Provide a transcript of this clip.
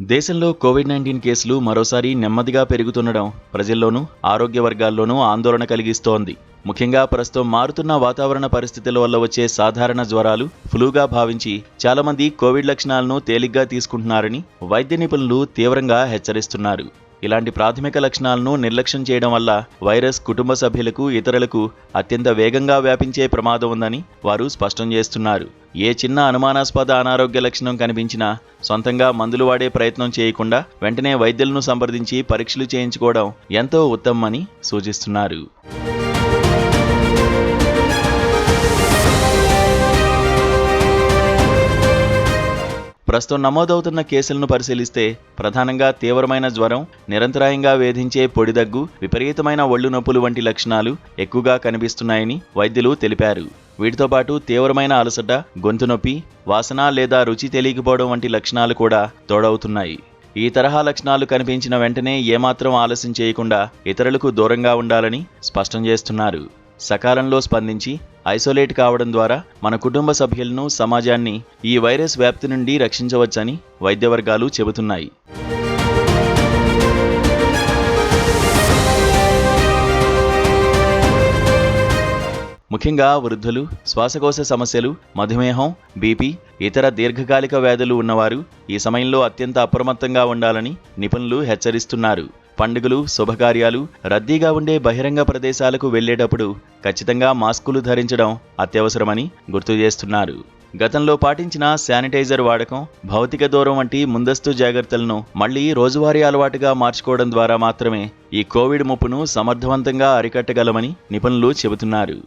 దేశంలో కోవిడ్-19 కేసులు మరోసారి నెమ్మదిగా పెరుగుతుండడం ప్రజల్లోనూ, ఆరోగ్య వర్గాల్లోనూ ఆందోళన కలిగిస్తోంది. ముఖ్యంగా ప్రస్తుతం మారుతున్న వాతావరణ పరిస్థితుల వల్ల వచ్చే సాధారణ జ్వరాలు, ఫ్లూగా భావించి చాలామంది కోవిడ్ లక్షణాలను తేలిగ్గా తీసుకుంటున్నారని వైద్య నిపుణులు తీవ్రంగా హెచ్చరిస్తున్నారు. ఇలాంటి ప్రాథమిక లక్షణాలను నిర్లక్ష్యం చేయడం వల్ల వైరస్ కుటుంబ సభ్యులకు, ఇతరులకు అత్యంత వేగంగా వ్యాపించే ప్రమాదం ఉందని వారు స్పష్టం చేస్తున్నారు. ఏ చిన్న అనుమానాస్పద అనారోగ్య లక్షణం కనిపించినా సొంతంగా మందులు వాడే ప్రయత్నం చేయకుండా వెంటనే వైద్యులను సంప్రదించి పరీక్షలు చేయించుకోవడం ఎంతో ఉత్తమమని సూచిస్తున్నారు. ప్రస్తుతం నమోదవుతున్న కేసులను పరిశీలిస్తే ప్రధానంగా తీవ్రమైన జ్వరం, నిరంతరాయంగా వేధించే పొడిదగ్గు, విపరీతమైన ఒళ్ళు నొప్పులు వంటి లక్షణాలు ఎక్కువగా కనిపిస్తున్నాయని వైద్యులు తెలిపారు. వీటితో పాటు తీవ్రమైన అలసట, గొంతు నొప్పి, వాసన లేదా రుచి తెలియకపోవడం వంటి లక్షణాలు కూడా తోడవుతున్నాయి. ఈ తరహా లక్షణాలు కనిపించిన వెంటనే ఏమాత్రం ఆలస్యం చేయకుండా ఇతరులకు దూరంగా ఉండాలని స్పష్టం చేస్తున్నారు. సకాలంలో స్పందించి ఐసోలేట్ కావడం ద్వారా మన కుటుంబ సభ్యులను, సమాజాన్ని ఈ వైరస్ వ్యాప్తి నుండి రక్షించవచ్చని వైద్య వర్గాలు చెబుతున్నాయి. ముఖ్యంగా వృద్ధులు, శ్వాసకోశ సమస్యలు, మధుమేహం, బీపీ, ఇతర దీర్ఘకాలిక వ్యాధులు ఉన్నవారు ఈ సమయంలో అత్యంత అప్రమత్తంగా ఉండాలని నిపుణులు హెచ్చరిస్తున్నారు. పండుగలు, శుభకార్యాలు, రద్దీగా ఉండే బహిరంగ ప్రదేశాలకు వెళ్లేటప్పుడు ఖచ్చితంగా మాస్కులు ధరించడం అత్యవసరమని గుర్తు చేస్తున్నారు. గతంలో పాటించిన శానిటైజర్ వాడకం, భౌతిక దూరం వంటి ముందస్తు జాగ్రత్తలను మళ్లీ రోజువారీ అలవాటుగా మార్చుకోవడం ద్వారా మాత్రమే ఈ కోవిడ్ ముప్పును సమర్థవంతంగా అరికట్టగలమని నిపుణులు చెబుతున్నారు.